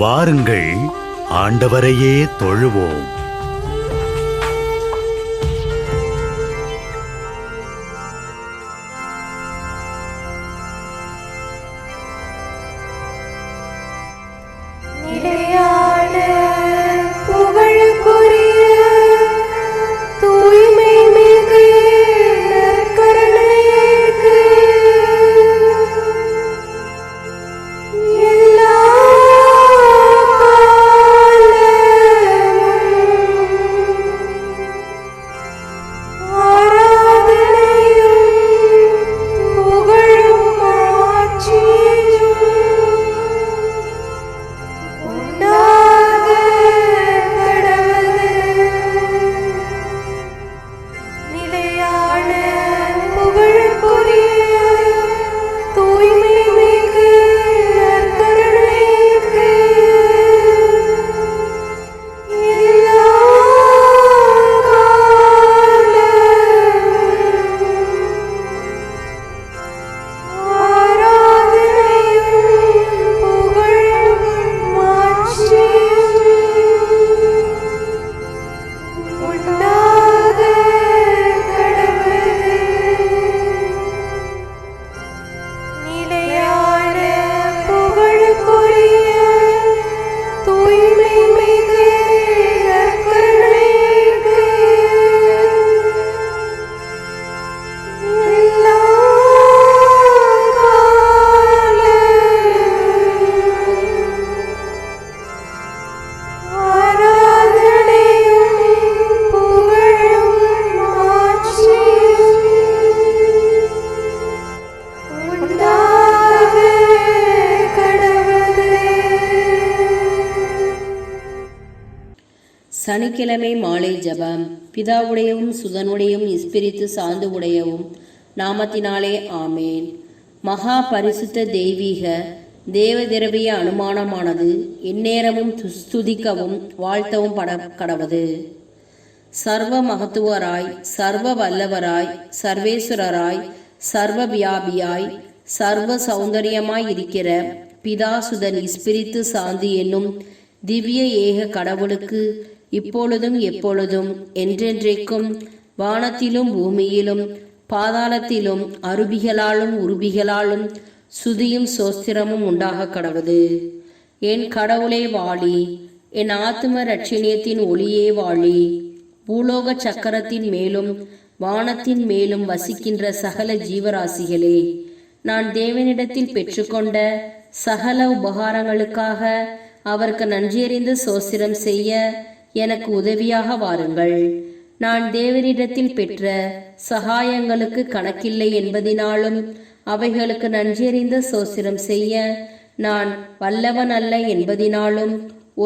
வாருங்கள், ஆண்டவரையே தொழுவோம். சனிக்கிழமை மாலை ஜபம். பிதாவுடையவும் சுதனுடையவும் இஸ்பிரித்து சார்ந்து உடையவும் நாமத்தினாலே ஆமேன். மகா பரிசுத்த தெய்வீக தேவதிரவிய அனுமானமானது எந்நேரமும் ஸ்துதிக்கவும் வாழ்த்தவும் கடவது. சர்வ மகத்துவராய், சர்வ வல்லவராய், சர்வேஸ்வரராய், சர்வ வியாபியாய், சர்வ சௌந்தரியமாய் இருக்கிற பிதாசுதன் இஸ்பிரித்து சாந்தி என்னும் திவ்ய ஏக கடவுளுக்கு இப்பொழுதும் எப்பொழுதும் என்றென்றைக்கும் வானத்திலும் பூமியிலும் பாதாளத்திலும் அருபிகளாலும் உருபிகளாலும் சுதியும் சோஸ்திரமும் உண்டாக கடவுது. என் கடவுளே வாழி, என் ஆத்தும ரட்சணியத்தின் ஒளியே வாழி. பூலோக சக்கரத்தின் மேலும் வானத்தின் மேலும் வசிக்கின்ற சகல ஜீவராசிகளே, நான் தேவனிடத்தில் பெற்றுக்கொண்ட சகல உபகாரங்களுக்காக அவருக்கு நன்றியறிந்து சோஸ்திரம் செய்ய எனக்கு உதவியாக வாருங்கள். நான் தேவனிடத்தில் பெற்ற சகாயங்களுக்கு கணக்கில்லை என்பதினாலும் அவைகளுக்கு நன்றியறிந்து சோஸ்திரம் செய்ய நான் வல்லவன் அல்ல என்பதினாலும்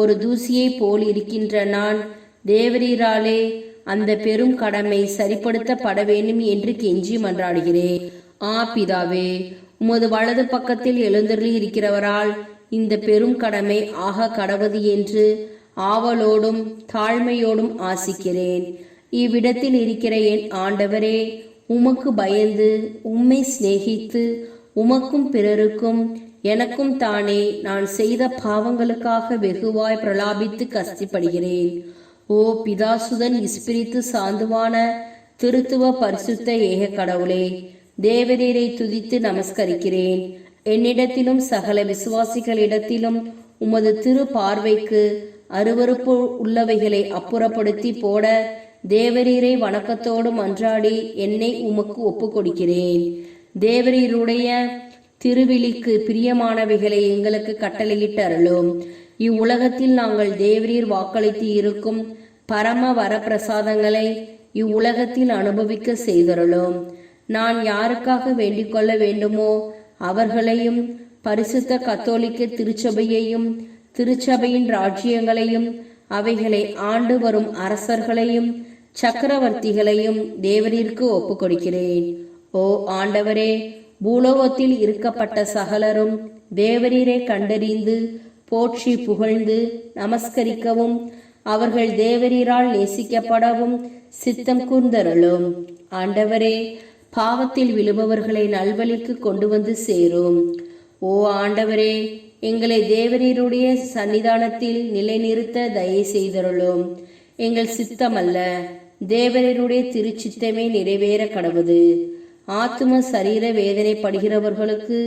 ஒரு தூசியை போல் இருக்கின்ற நான் தேவரீராலே அந்த பெரும் கடமை சரிப்படுத்தப்பட வேண்டும் என்று கெஞ்சி மன்றாடுகிறேன். பிதாவே, உமது வலது பக்கத்தில் எழுந்தருளி இருக்கிறவரால் இந்த பெரும் கடமை ஆக கடவது என்று ஆவலோடும் தாழ்மையோடும் ஆசிக்கிறேன். இவ்விடத்தில் இருக்கிற என் ஆண்டவரே, உமக்கு பயந்து உம்மை சிநேகித்து உமக்கும் பிறருக்கும் எனக்கும் தானே நான் செய்த பாவங்களுக்காக வெகுவாய் பிரலாபித்து கஷ்டப்படுகிறேன். ஓ பிதாசுதன் இஸ்பிரித்து சாந்துவான திருத்துவ பரிசுத்த ஏக கடவுளே, தேவரீரை துதித்து நமஸ்கரிக்கிறேன். என்னிடத்திலும் சகல விசுவாசிகளிடத்திலும் உமது திரு பார்வைக்கு அருவருப்பு உள்ளவைகளை அப்புறப்படுத்தி போட தேவரீரை வணக்கத்தோடு மன்றாடி என்னை உமக்கு ஒப்பு கொடுக்கிறேன். தேவரீருடைய திருவிழிக்கு பிரியமானவைகளை எங்களுக்கு கட்டளையிட்டு அருளும். இவ்வுலகத்தில் நாங்கள் தேவரீர் வாக்களித்து இருக்கும் பரம வரப்பிரசாதங்களை இவ்வுலகத்தில் அனுபவிக்க செய்தருளும். நான் யாருக்காக வேண்டிக் கொள்ள வேண்டுமோ அவர்களையும் பரிசுத்த கத்தோலிக்க திருச்சபையையும் திருச்சபையின் ராஜ்யங்களையும் அவைகளை ஆண்டு வரும் அரசர்களையும் சக்கரவர்த்திகளையும் தேவரீருக்கு ஒப்பு கொடுக்கிறேன். ஓ ஆண்டவரே, பூலோகத்தில் இருக்கப்பட்ட சகலரும் தேவரீரை கண்டறிந்து போற்றி புகழ்ந்து நமஸ்கரிக்கவும் அவர்கள் தேவரீரால் நேசிக்கப்படவும் சித்தம் கூர்ந்தருளும். ஆண்டவரே, பாவத்தில் விழுபவர்களை நல்வழிக்கு கொண்டு வந்து சேரும். ஓ ஆண்டவரே, எங்களை தேவரீருடைய சன்னிதானத்தில் நிலைநிறுத்த தயை செய்தருளும். எங்கள் சித்தமல்ல, தேவரீருடைய திருச்சித்தமே நிறைவேற கடவுது. ஆத்தும சரீர வேதனைப்படுகிறவர்களுக்கு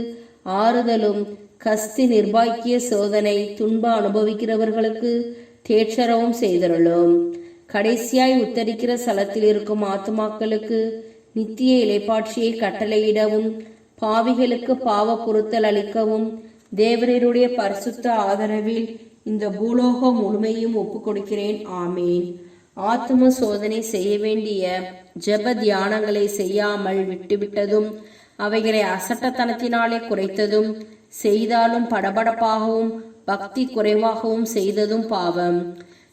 ஆறுதலும், கஸ்தி நிர்பாக்கிய சோதனை துன்ப அனுபவிக்கிறவர்களுக்கு தேற்றரவும் செய்தருளும். கடைசியாய் உத்தரிக்கிற ஸ்தலத்தில் இருக்கும் ஆத்துமாக்களுக்கு நித்திய இளைப்பாட்சியை கட்டளையிடவும், பாவிகளுக்கு பாவ பொருத்தல் அளிக்கவும் தேவரீருடைய பரிசுத்த ஆதரவில் இந்த பூலோகம் முழுமையும் ஒப்புக் கொடுக்கிறேன். ஆமேன். ஆத்தும சோதனை செய்ய வேண்டிய ஜெப தியானங்களை செய்யாமல் விட்டுவிட்டதும், அவைகளை அசட்டத்தனத்தினாலே குறைத்ததும், செய்தாலும் படபடப்பாகவும் பக்தி குறைவாகவும் செய்ததும் பாவம்.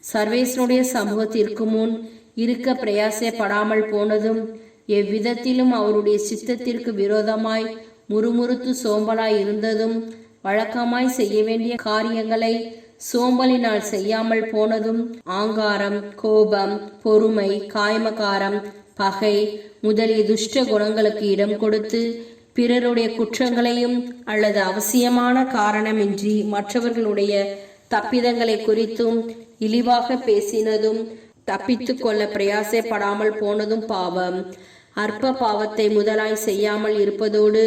சர்வேசனுடைய சமூகத்திற்கு முன் இருக்க பிரயாசப்படாமல் போனதும், எவ்விதத்திலும் அவருடைய சித்தத்திற்கு விரோதமாய் முறுமுறுத்து சோம்பலாய் இருந்ததும், வழக்கமாய் செய்ய வேண்டிய காரியங்களை சோம்பலினால் செய்யாமல் போனதும், ஆங்காரம், கோபம், பொறுமை, காய்மகாரம், பகை முதலிய துஷ்ட குணங்களுக்கு இடம் கொடுத்து பிறருடைய குற்றங்களையும் அல்லது அவசியமான காரணமின்றி மற்றவர்களுடைய தப்பிதங்களை குறித்தும் இழிவாக பேசினதும், தப்பித்து கொள்ள பிரயாசப்படாமல் போனதும் பாவம். அற்ப பாவத்தை முதலாய் செய்யாமல் இருப்பதோடு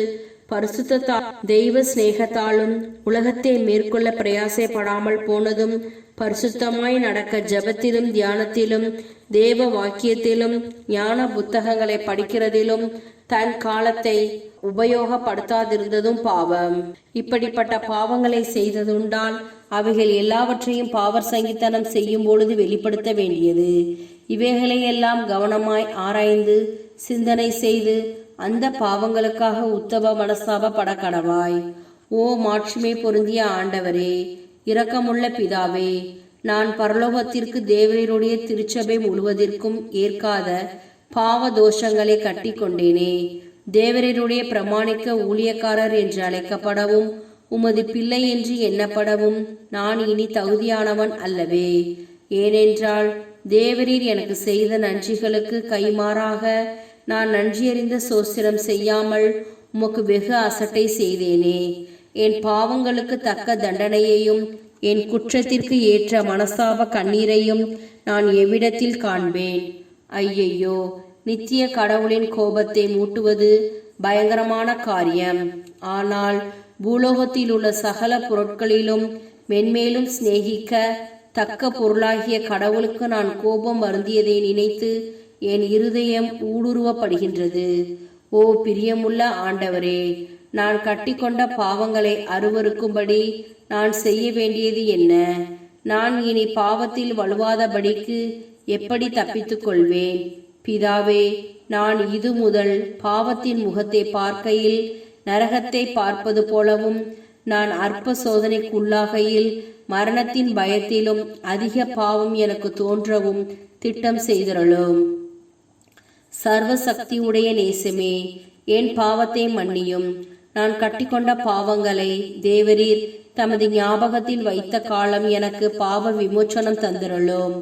பரிசுத்தத்தால் தெய்வ சிநேகத்தாலும் உலகத்தை மேற்கொள்ள பிரயாசப்படாமல் போனதும், பரிசுத்தமாய் நடக்க ஜபத்திலும் தியானத்திலும் தேவ வாக்கியத்திலும் ஞான புத்தகங்களை படிக்கிறதிலும் தன் காலத்தை உபயோகப்படுத்தாதிருந்ததும் பாவம். இப்படிப்பட்ட பாவங்களை செய்ததுண்டால் அவைகள் எல்லாவற்றையும் பாவர் சங்கித்தனம் செய்யும் பொழுது வெளிப்படுத்த வேண்டியது. இவைகளையெல்லாம் கவனமாய் ஆராய்ந்து சிந்தனை செய்து அந்த பாவங்களுக்காக உத்தம மனஸ்தாபப்பட கடவாய். ஓ மாட்சிமை பொருந்திய ஆண்டவரே, இரக்கமுள்ள பிதாவே, நான் பரலோகத்திற்கு தேவரீருடைய திருச்சபை முழுவதற்கும் ஏற்காத பாவ தோஷங்களை கட்டி கொண்டேனே. தேவரீருடைய பிரமாணிக்க ஊழியக்காரர் என்று அழைக்கப்படவும் உமது பிள்ளை என்று எண்ணப்படவும் நான் இனி தகுதியானவன் அல்லவே. ஏனென்றால் தேவரீர் எனக்கு செய்த நன்றிகளுக்கு கைமாறாக நான் நன்றியறிந்த சோஸ்திரம் செய்யாமல் உமக்கு வெகு அசட்டை செய்தேனே. என் பாவங்களுக்கு தக்க தண்டனையையும் என் குற்றத்திற்கு ஏற்ற மனஸ்தாப கண்ணீரையும் நான் எவ்விடத்தில் காண்பேன்? ஐயையோ, நித்திய கடவுளின் கோபத்தை மூட்டுவது பயங்கரமான காரியம். ஆனால் பூலோகத்தில் உள்ள சகல பொருட்களிலும் மென்மேலும் சிநேகிக்க தக்க பொருளாகிய கடவுளுக்கு நான் கோபம் வருந்தியதை நினைத்து என் இருதயம் ஊடுருவப்படுகின்றது. ஓ பிரியமுள்ள ஆண்டவரே, நான் கட்டிக்கொண்ட பாவங்களை அருவருக்கும்படி நான் செய்ய வேண்டியது என்ன? நான் இனி பாவத்தில் வலுவாதபடிக்கு எப்படி தப்பித்துக் கொள்வேன்? பிதாவே, நான் இது முதல் பாவத்தின் முகத்தை பார்க்கையில் நரகத்தை பார்ப்பது போலவும், நான் அற்ப சோதனைக்குள்ளாகையில் மரணத்தின் பயத்திலும் அதிக பாவம் எனக்கு தோன்றவும் திட்டம் செய்தருளும். சர்வசக்தி உடைய நேசமே, என் பாவத்தை மன்னியும். நான் கட்டிக்கொண்ட பாவங்களை தேவரீர் தமது ஞாபகத்தில் வைத்த காலம் எனக்கு பாவ விமோச்சனம் தந்திரலும்.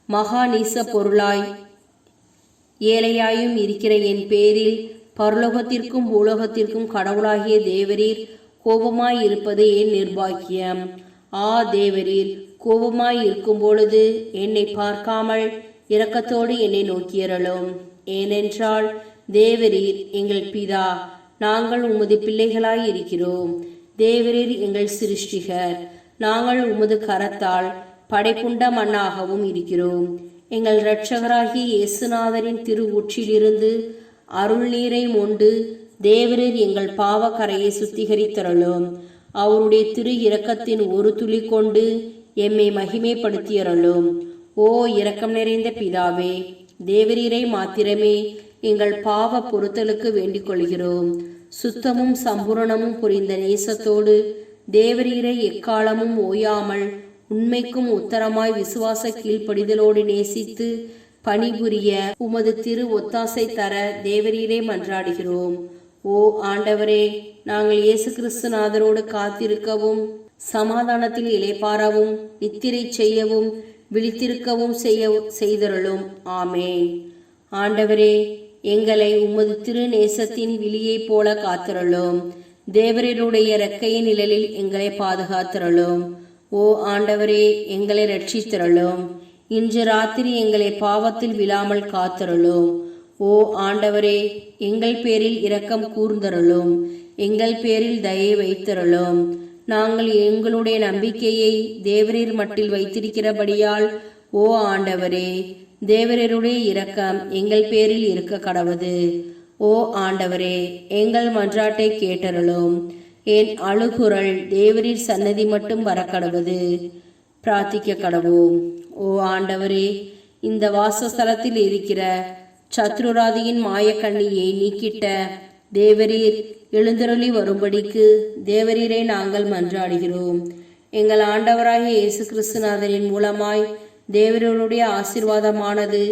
மகா நீச பொருளாய் ஏழையாயும் இருக்கிற என் பேரில் பரலோகத்திற்கும் பூலோகத்திற்கும் கடவுளாகிய தேவரீர் கோபமாய் இருப்பது என் நிர்பாக்கியம். ஆ தேவரீர், கோபமாய் இருக்கும் பொழுது என்னை பார்க்காமல் இரக்கத்தோடு என்னை நோக்கியறலும். ஏனென்றால் தேவரீர் எங்கள் பிதா, நாங்கள் உமது பிள்ளைகளாய் இருக்கிறோம். தேவரீர் எங்கள் சிருஷ்டிகர், நாங்கள் உமது கரத்தால் படைப்புண்ட மண்ணாகவும் இருக்கிறோம். எங்கள் இரட்சகராகிய இயேசுநாதரின் திரு ஊற்றிலிருந்து அருள் நீரை மொண்டு தேவரீர் எங்கள் பாவ கரையை சுத்திகரித்தருளும். அவருடைய திரு இரக்கத்தின் ஒரு துளி கொண்டு எம்மை மகிமைப்படுத்தியருளும். ஓ இரக்கம் நிறைந்த பிதாவே, தேவரீரை மாத்திரமே எங்கள் பாவ பொறுத்தலுக்கு வேண்டிக் கொள்கிறோம். சுத்தமும் சம்பூரணமும் புரிந்த நேசத்தோடு தேவரீரை எக்காலமும் ஓயாமல் உண்மைக்கும் உத்தரமாய் விசுவாச கீழ்ப்படிதலோடு நேசித்து பணிபுரிய உமது திரு ஒத்தாசை தர தேவரீரை மன்றாடுகிறோம். ஓ ஆண்டவரே, நாங்கள் இயேசு கிறிஸ்துநாதரோடு காத்திருக்கவும் சமாதானத்தில் இளைப்பாறவும் நித்திரை செய்யவும் விழித்திருக்கவும் செய்தருளும். ஆமேன். ஆண்டவரே, எங்களை உமது திரு நேசத்தின் விழியைப் போல காத்திருளும். தேவரீருடைய இறக்கையின் நிழலில் எங்களை பாதுகாத்திரளும். ஓ ஆண்டவரே, எங்களை ரட்சித்திரளும். இன்று ராத்திரி எங்களை பாவத்தில் விழாமல் காத்திரளும். ஓ ஆண்டவரே, எங்கள் பேரில் இரக்கம் கூர்ந்தருளும். எங்கள் பேரில் தயை வைத்திரளும். நாங்கள் எங்களுடைய நம்பிக்கையை தேவரீர் மட்டில் வைத்திருக்கிறபடியால் ஓ ஆண்டவரே, தேவரீருடைய இரக்கம் எங்கள் பேரில் இருக்க கடவது. ஓ ஆண்டவரே, எங்கள் மன்றாட்டை கேட்டருளும். என் அழுகுரல் தேவரீர் சன்னதி மட்டும் வர கடவது. பிரார்த்திக்க கடவோம். ஓ ஆண்டவரே, இந்த வாசஸ்தலத்தில் இருக்கிற சத்ருராதியின் மாயக்கண்ணியை நீக்கிட்ட தேவரீர் எழுந்தருளி வரும்படிக்கு தேவரீரை நாங்கள் மன்றாடுகிறோம். எங்கள் ஆண்டவராகிய இயேசு கிறிஸ்துநாதரின் மூலமாய் தேவரீருடைய ஆசீர்வாதமானது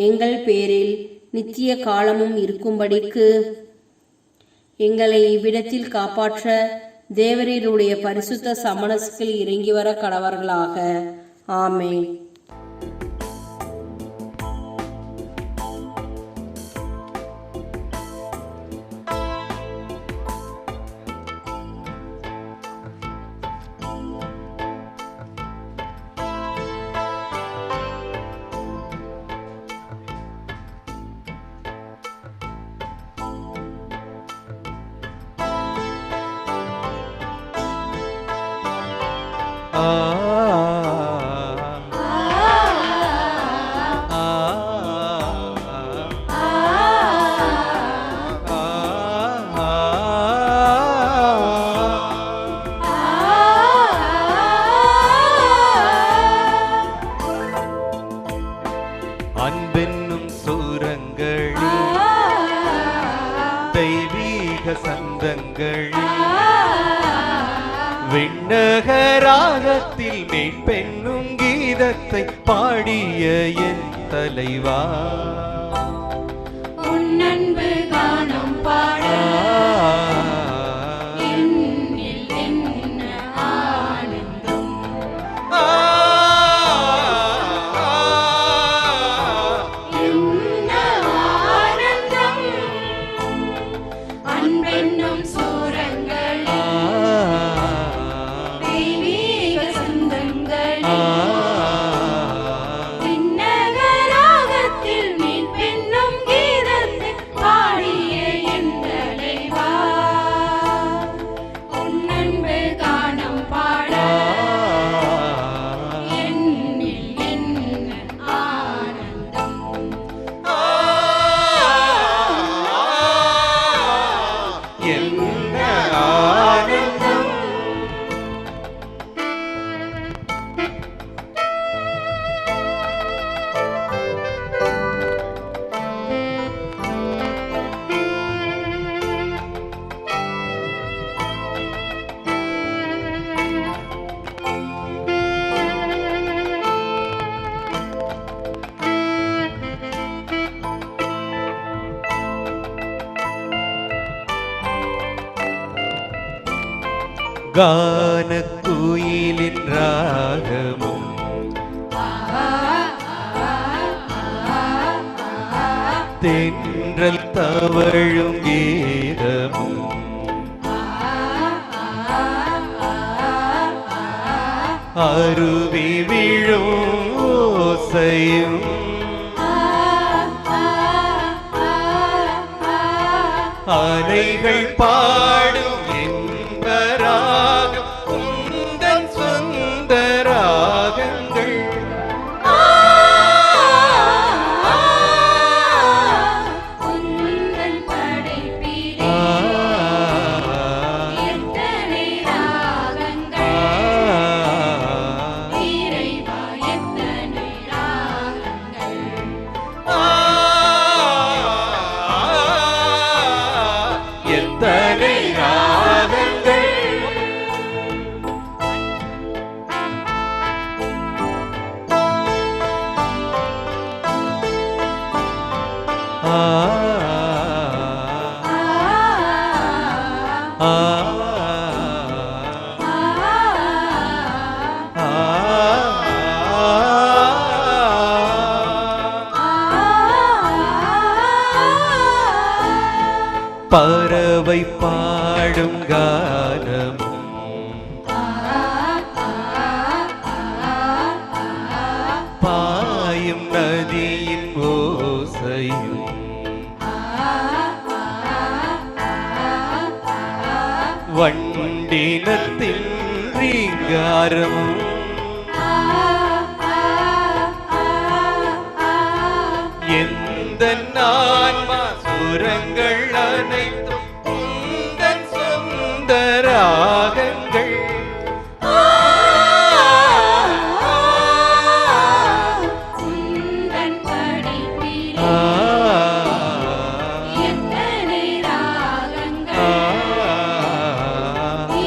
எங்கள் பேரில் நித்திய காலமும் இருக்கும்படிக்கு எங்களை இவ்விடத்தில் காப்பாற்ற தேவரீருடைய பரிசுத்த சமணசுகள் இறங்கி வர கடவர்களாக. ஆமென். அன்பென்னும் சூரங்களில் தெய்வீக சந்தங்களில் விண்ணகராகத்தில் மீட்பென்னும் கீதத்தை பாடிய என் தலைவா, உன் அன்பு காணும் பாட என்னில் என்ன ஆனந்தம். என்ன ஆனந்தம் அன்பென்னும் சூரங்களில் தெய்வீக சந்தங்களில் விண்ணகராகத்தில் மீட்பென்னும் கீதத்தை பாடிய என் தலைவா, உன் அன்பு காணும் பாட என்னில் என்ன ஆனந்தம். என்ன ஆனந்தம். கானக்குயிலின் ராகமும் தென்றல் தவழும் கீதமும் அருவி விழும் ஓசையும் அலைகள் பாடும் இன்ப ராகம் உந்தன் சொந்த ராகங்கள். உந்தன் படைப்பிலே எத்தனை ராகங்கள், இறைவா எத்தனை ராகங்கள். எத்தனை ராகங்கள். பறவை பாடும் இசையும் வண்டினத்தின் ரீங்காரமும் எந்த ஆன்மா சுரங்கள் அனைத்தும் உந்தன் சொந்த ராகங்கள் உந்தன் படைப்பிலே எத்தனை ராகங்கள்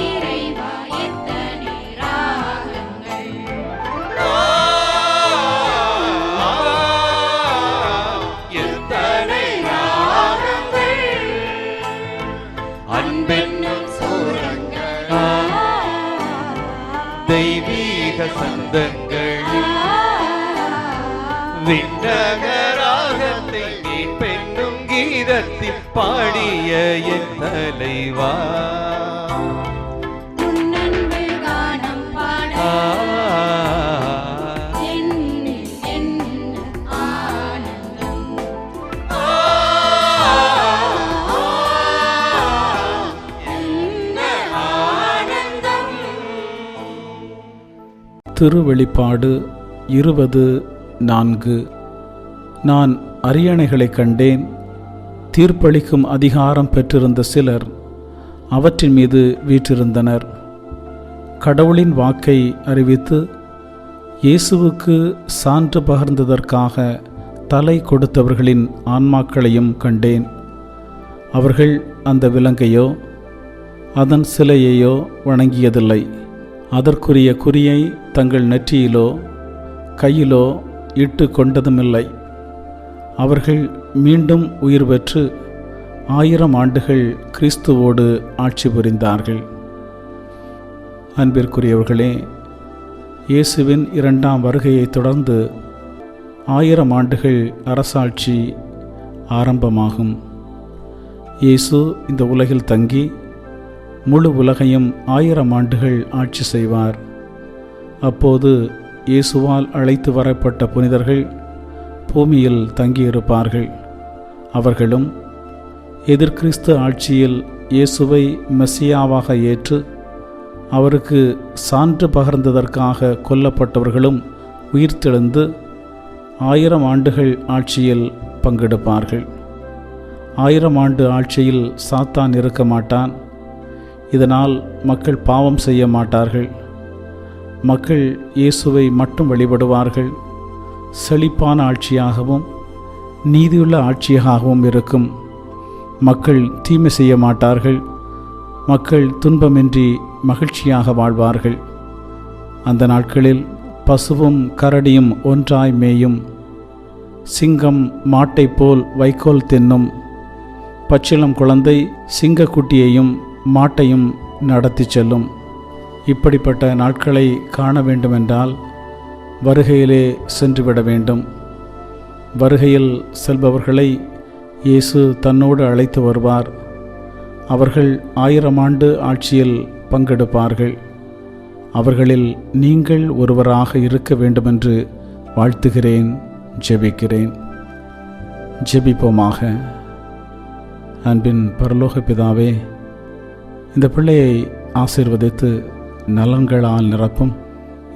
இறைவா எத்தனை ராகங்கள் எத்தனை ராகங்கள் அன்பென்னும் சூரங்கள் தெய்வீக சந்தங்கள் விண்ணகராகத்தை நீ பெண்ணும் கீதத்தில் பாடிய என் தலைவா உன்னன்பு கானம் பாட என்னில் என்ன ஆனந்தம் என்ன ஆனந்தம் திருவெளிப்பாடு 20:4. நான் அரியணைகளைக் கண்டேன். தீர்ப்பளிக்கும் அதிகாரம் பெற்றிருந்த சிலர் அவற்றின் மீது வீற்றிருந்தனர். கடவுளின் வாக்கை அறிவித்து இயேசுவுக்கு சான்று பகர்ந்ததற்காக தலை கொடுத்தவர்களின் ஆன்மாக்களையும் கண்டேன். அவர்கள் அந்த விலங்கையோ அதன் சிலையையோ வணங்கியதில்லை. அதற்குரிய குறியை தங்கள் நெற்றியிலோ கையிலோ இட்டு கொண்டதுமில்லை. அவர்கள் மீண்டும் உயிர் பெற்று 1000 ஆண்டுகள் கிறிஸ்துவோடு ஆட்சி புரிந்தார்கள். அன்பிற்குரியவர்களே, இயேசுவின் 2ஆம் வருகையைத் தொடர்ந்து 1000 ஆண்டுகள் அரசாட்சி ஆரம்பமாகும். இயேசு இந்த உலகில் தங்கி முழு உலகையும் 1000 ஆண்டுகள் ஆட்சி செய்வார். அப்போது இயேசுவால் அழைத்து வரப்பட்ட புனிதர்கள் பூமியில் தங்கியிருப்பார்கள். அவர்களும் எதிர்கிறிஸ்து ஆட்சியில் இயேசுவை மெசியாவாக ஏற்று அவருக்கு சான்று பகர்ந்ததற்காக கொல்லப்பட்டவர்களும் உயிர்த்தெழுந்து 1000 ஆண்டுகள் ஆட்சியில் பங்கெடுப்பார்கள். 1000 ஆண்டு ஆட்சியில் சாத்தான் இருக்க மாட்டான். இதனால் மக்கள் பாவம் செய்ய மாட்டார்கள். மக்கள் இயேசுவை மட்டும் வழிபடுவார்கள். செழிப்பான ஆட்சியாகவும் நீதியுள்ள ஆட்சியாகவும் இருக்கும். மக்கள் தீமை செய்ய மாட்டார்கள். மக்கள் துன்பமின்றி மகிழ்ச்சியாக வாழ்வார்கள். அந்த நாட்களில் பசுவும் கரடியும் ஒன்றாய் மேயும். சிங்கம் மாட்டைப் போல் வைக்கோல் தின்னும். பச்சிளம் குழந்தை சிங்கக்குட்டியையும் மாட்டையும் நடத்தி செல்லும். இப்படிப்பட்ட நாட்களை காண வேண்டுமென்றால் வருகையிலே சென்றுவிட வேண்டும். வருகையில் செல்பவர்களை இயேசு தன்னோடு அழைத்து வருவார். அவர்கள் 1000 ஆண்டு ஆட்சியில் பங்கெடுப்பார்கள். அவர்களில் நீங்கள் ஒருவராக இருக்க வேண்டுமென்று வாழ்த்துகிறேன், ஜெபிக்கிறேன். ஜெபிப்போமாக. அன்பின் பரலோக பிதாவே, இந்த பிள்ளையை ஆசீர்வதித்து நலன்களால் நிரப்பும்.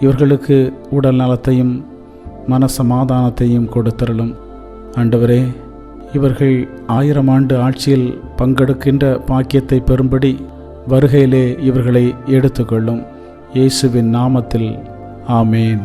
இவர்களுக்கு உடல் நலத்தையும் மன சமாதானத்தையும் கொடுத்தருளும். ஆண்டவரே, இவர்கள் 1000 ஆண்டு ஆட்சியில் பங்கெடுக்கின்ற பாக்கியத்தை பெறும்படி வருகையிலே இவர்களை எடுத்துக்கொள்ளும். இயேசுவின் நாமத்தில் ஆமேன்.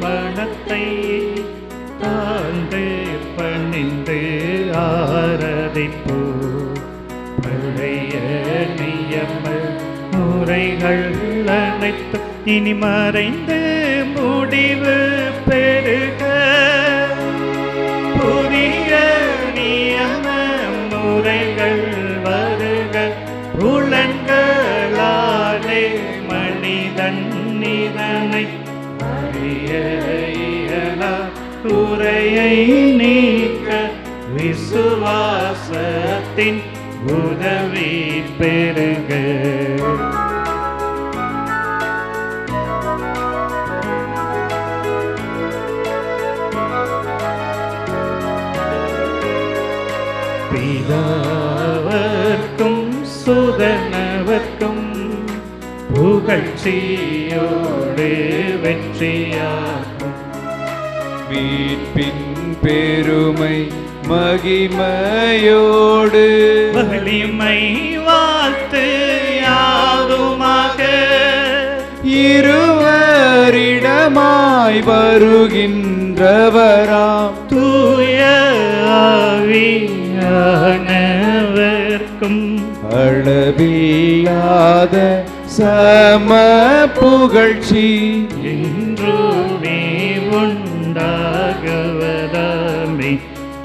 மனத்தை தாழ்ந்து பணிந்து ஆராதிப்போ. பழைய நியம முறைகள் அனைத்து இனி மறைந்து முடிவு பெறுக. புதிய நியம முறைகள் வருக. புலன்கள் இயலா குறையை நீக்க விசுவாசத்தின் உதவி பெறுக. பிதாவர்க்கும் சுதனவர்க்கும் புகழ்ச்சியோடு வெற்றியாகும். மீட்பின் பெருமை மகிமையோடு வலிமை வாழ்த்து யாதுமாக இருவரிடமாய் வருகின்றவராம் தூய ஆவியானவர்க்கும் அளவில்லாத சம புகழ்ச்சி என்றுமே உண்டாகுவதாமே.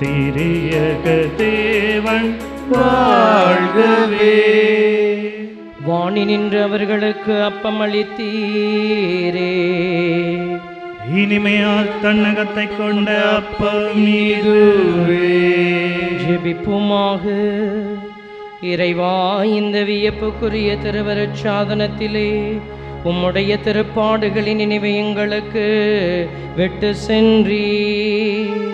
திரியக தேவன் வாழ்கவே. வாணி நின்று அவர்களுக்கு அப்பம் அளித்தீரே. இனிமையால் தன்னகத்தை கொண்ட அப்பம் இதுவே. ஜெபிப்புமாக. இறைவா, இந்த வியப்புக்குரிய திருவருட் சாதனத்திலே உம்முடைய திருப்பாடுகளின் நினைவை எங்களுக்கு விட்டு சென்றீர்.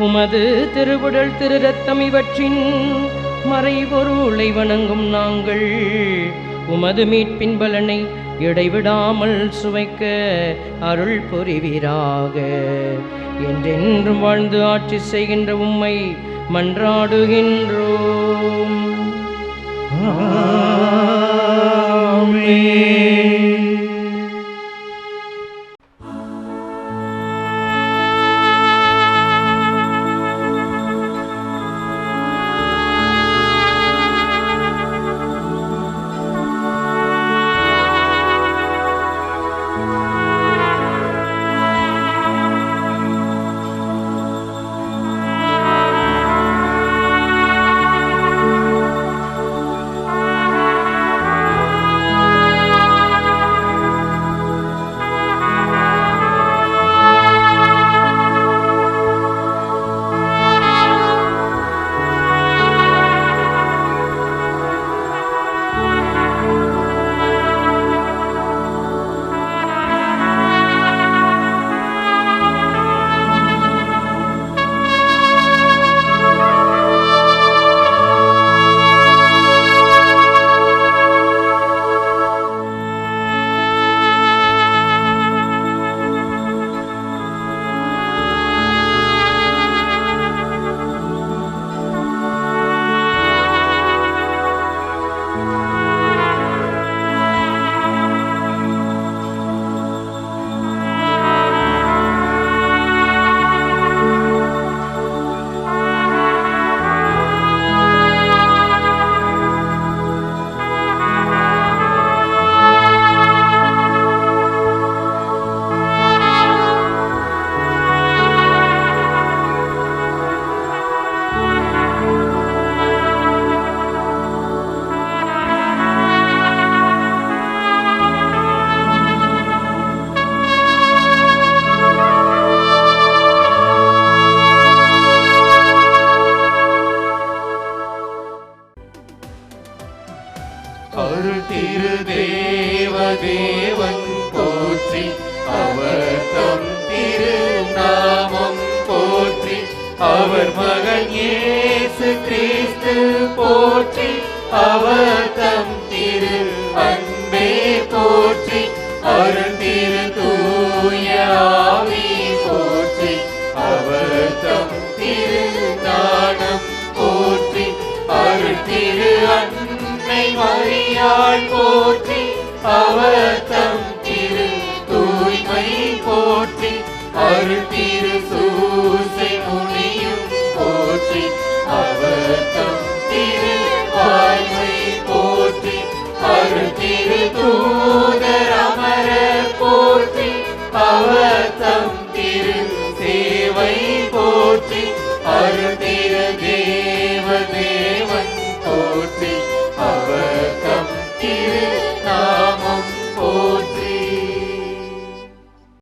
உமது திருவுடல் திரு ரத்தம் இவற்றின் மறைபொருளை வணங்கும் நாங்கள் உமது மீட்பின் பலனை இடைவிடாமல் சுவைக்க அருள் புரிவீராக. என்றென்றும் வாழ்ந்து ஆட்சி செய்கின்ற உம்மை மன்றாடுகின்றோம். அருள் திரு தேவன் போற்றி, அவர் தம் திரு நாமம் போற்றி, அவர் மகன் இயேசு கிறிஸ்து போற்றி, அவர் தம் திரு அன்பே போற்றி, அருள் திரு தூய ஆவி போற்றி, அவர் தம் திரு ஞானம் போற்றி, அருள் திரு அன்னை மரியாள் போற்றி, அவர் தம் திரு தூய்மை போற்றி, அருள் திரு சூசை முனியும் போற்றி, அவர் தம் திரு வாய்மை போற்றி, அருள் திரு தூதர் அமரர் போற்றி, அவர் தம் திரு சேவை போற்றி, அருள் திரு தேவன் போற்றி, அவர் தம் திரு